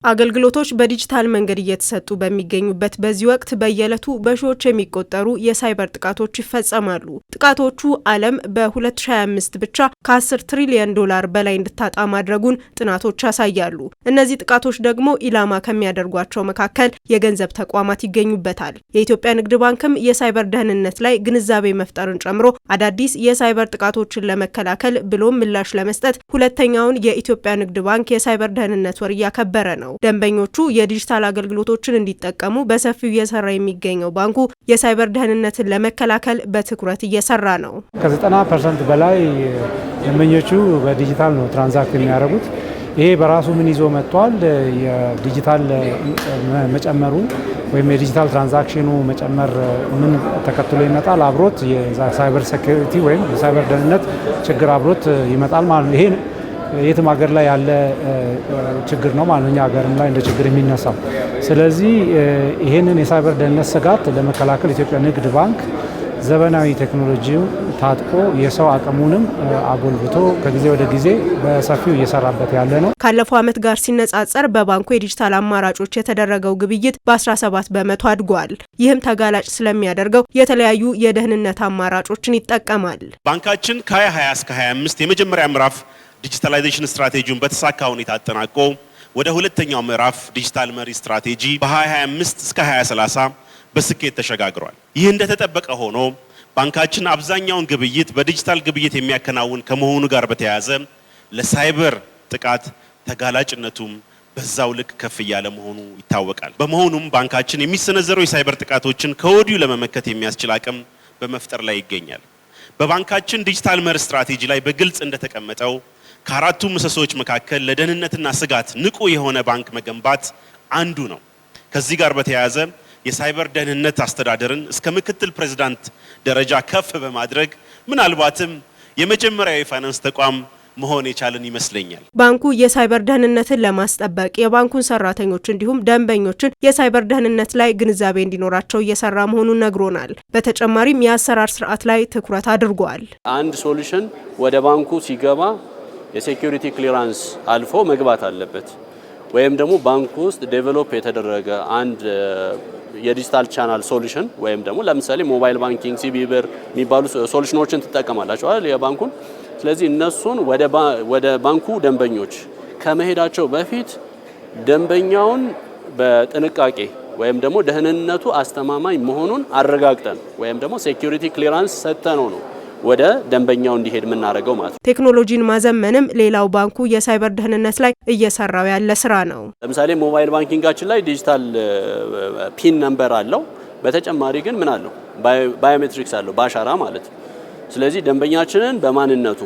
አገልግሎቶች በዲጂታል መንገድ እየተሰጡ በሚገኙበት በዚህ ወቅት በየዕለቱ በሺዎች የሚቆጠሩ የሳይበር ጥቃቶች ይፈጸማሉ። ጥቃቶቹ ዓለም በ2025 ብቻ ከ10 ትሪሊዮን ዶላር በላይ እንድታጣ ማድረጉን ጥናቶች ያሳያሉ። እነዚህ ጥቃቶች ደግሞ ኢላማ ከሚያደርጓቸው መካከል የገንዘብ ተቋማት ይገኙበታል። የኢትዮጵያ ንግድ ባንክም የሳይበር ደህንነት ላይ ግንዛቤ መፍጠርን ጨምሮ አዳዲስ የሳይበር ጥቃቶችን ለመከላከል ብሎም ምላሽ ለመስጠት ሁለተኛውን የኢትዮጵያ ንግድ ባንክ የሳይበር ደህንነት ወር እያከበረ ነው። ደንበኞቹ የዲጂታል አገልግሎቶችን እንዲጠቀሙ በሰፊው እየሰራ የሚገኘው ባንኩ የሳይበር ደህንነትን ለመከላከል በትኩረት እየሰራ ነው። ከ90% በላይ ደንበኞቹ በዲጂታል ነው ትራንዛክት የሚያደርጉት። ይሄ በራሱ ምን ይዞ መጥቷል? የዲጂታል መጨመሩ ወይም የዲጂታል ትራንዛክሽኑ መጨመር ምን ተከትሎ ይመጣል? አብሮት የሳይበር ሴኩሪቲ ወይም የሳይበር ደህንነት ችግር አብሮት ይመጣል ማለት ነው። ይሄ የትም ሀገር ላይ ያለ ችግር ነው ማለት ነው። እኛ ሀገርም ላይ እንደ ችግር የሚነሳው። ስለዚህ ይሄንን የሳይበር ደህንነት ስጋት ለመከላከል ኢትዮጵያ ንግድ ባንክ ዘመናዊ ቴክኖሎጂው ታጥቆ የሰው አቅሙንም አጎልብቶ ከጊዜ ወደ ጊዜ በሰፊው እየሰራበት ያለ ነው። ካለፈው ዓመት ጋር ሲነጻጸር በባንኩ የዲጂታል አማራጮች የተደረገው ግብይት በ17 በመቶ አድጓል። ይህም ተጋላጭ ስለሚያደርገው የተለያዩ የደህንነት አማራጮችን ይጠቀማል። ባንካችን ከ2020 እስከ 25 የመጀመሪያ ምዕራፍ ዲጂታላይዜሽን ስትራቴጂውን በተሳካ ሁኔታ አጠናቆ ወደ ሁለተኛው ምዕራፍ ዲጂታል መሪ ስትራቴጂ በ2025 እስከ 2030 በስኬት ተሸጋግሯል። ይህ እንደተጠበቀ ሆኖ ባንካችን አብዛኛውን ግብይት በዲጂታል ግብይት የሚያከናውን ከመሆኑ ጋር በተያያዘ ለሳይበር ጥቃት ተጋላጭነቱም በዛው ልክ ከፍ ያለ መሆኑ ይታወቃል። በመሆኑም ባንካችን የሚሰነዘሩ የሳይበር ጥቃቶችን ከወዲሁ ለመመከት የሚያስችል አቅም በመፍጠር ላይ ይገኛል። በባንካችን ዲጂታል መሪ ስትራቴጂ ላይ በግልጽ እንደተቀመጠው ከአራቱ ምሰሶች መካከል ለደህንነትና ስጋት ንቁ የሆነ ባንክ መገንባት አንዱ ነው። ከዚህ ጋር በተያያዘ የሳይበር ደህንነት አስተዳደርን እስከ ምክትል ፕሬዝዳንት ደረጃ ከፍ በማድረግ ምናልባትም የመጀመሪያው የፋይናንስ ተቋም መሆን የቻለን ይመስለኛል። ባንኩ የሳይበር ደህንነትን ለማስጠበቅ የባንኩን ሰራተኞች እንዲሁም ደንበኞችን የሳይበር ደህንነት ላይ ግንዛቤ እንዲኖራቸው እየሰራ መሆኑን ነግሮናል። በተጨማሪም የአሰራር ስርዓት ላይ ትኩረት አድርጓል። አንድ ሶሉሽን ወደ ባንኩ ሲገባ የሴኩሪቲ ክሊራንስ አልፎ መግባት አለበት። ወይም ደግሞ ባንኩ ውስጥ ዴቨሎፕ የተደረገ አንድ የዲጂታል ቻናል ሶሉሽን ወይም ደግሞ ለምሳሌ ሞባይል ባንኪንግ፣ ሲቢ ብር የሚባሉ ሶሉሽኖችን ትጠቀማላችሁ አይደል የባንኩን። ስለዚህ እነሱን ወደ ባንኩ ደንበኞች ከመሄዳቸው በፊት ደንበኛውን በጥንቃቄ ወይም ደግሞ ደህንነቱ አስተማማኝ መሆኑን አረጋግጠን ወይም ደግሞ ሴኩሪቲ ክሊራንስ ሰጥተነው ነው ወደ ደንበኛው እንዲሄድ የምናደርገው ማለት ነው። ቴክኖሎጂን ማዘመንም ሌላው ባንኩ የሳይበር ደህንነት ላይ እየሰራው ያለ ስራ ነው። ለምሳሌ ሞባይል ባንኪንጋችን ላይ ዲጂታል ፒን ነምበር አለው። በተጨማሪ ግን ምን አለው? ባዮሜትሪክስ አለው፣ በአሻራ ማለት ነው። ስለዚህ ደንበኛችንን በማንነቱ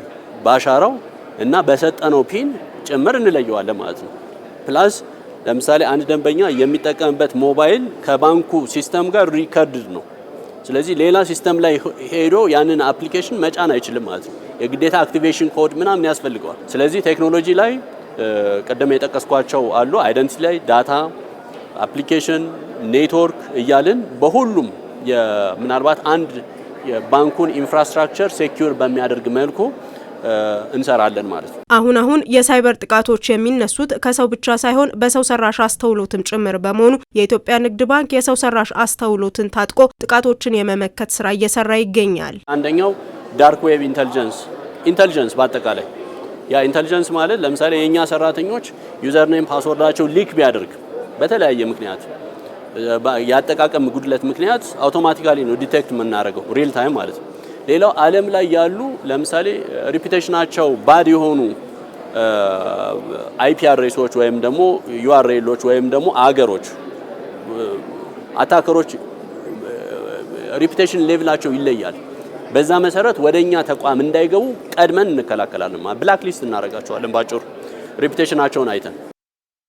በአሻራው እና በሰጠነው ፒን ጭምር እንለየዋለን ማለት ነው። ፕላስ ለምሳሌ አንድ ደንበኛ የሚጠቀምበት ሞባይል ከባንኩ ሲስተም ጋር ሪከርድድ ነው። ስለዚህ ሌላ ሲስተም ላይ ሄዶ ያንን አፕሊኬሽን መጫን አይችልም ማለት ነው። የግዴታ አክቲቬሽን ኮድ ምናምን ያስፈልገዋል። ስለዚህ ቴክኖሎጂ ላይ ቀደም የጠቀስኳቸው አሉ። አይደንቲቲ ላይ ዳታ፣ አፕሊኬሽን፣ ኔትወርክ እያልን በሁሉም ምናልባት አንድ የባንኩን ኢንፍራስትራክቸር ሴኩር በሚያደርግ መልኩ እንሰራለን ማለት ነው። አሁን የሳይበር ጥቃቶች የሚነሱት ከሰው ብቻ ሳይሆን በሰው ሰራሽ አስተውሎትም ጭምር በመሆኑ የኢትዮጵያ ንግድ ባንክ የሰው ሰራሽ አስተውሎትን ታጥቆ ጥቃቶችን የመመከት ስራ እየሰራ ይገኛል። አንደኛው ዳርክ ዌብ ኢንተሊጀንስ በአጠቃላይ ያ ኢንተሊጀንስ ማለት ለምሳሌ የኛ ሰራተኞች ዩዘር ኔም ፓስወርዳቸው ሊክ ቢያደርግ በተለያየ ምክንያት ያጠቃቀም ጉድለት ምክንያት አውቶማቲካሊ ነው ዲቴክት የምናደርገው ሪል ታይም ማለት ነው። ሌላው ዓለም ላይ ያሉ ለምሳሌ ሪፒቴሽናቸው ባድ የሆኑ አይፒ አድሬሶች ወይም ደግሞ ዩአርኤሎች ወይም ደግሞ አገሮች አታከሮች ሪፒቴሽን ሌቭላቸው ይለያል። በዛ መሰረት ወደኛ ተቋም እንዳይገቡ ቀድመን እንከላከላለን። ብላክ ሊስት እናደርጋቸዋለን ባጭሩ ሪፒቴሽናቸውን አይተን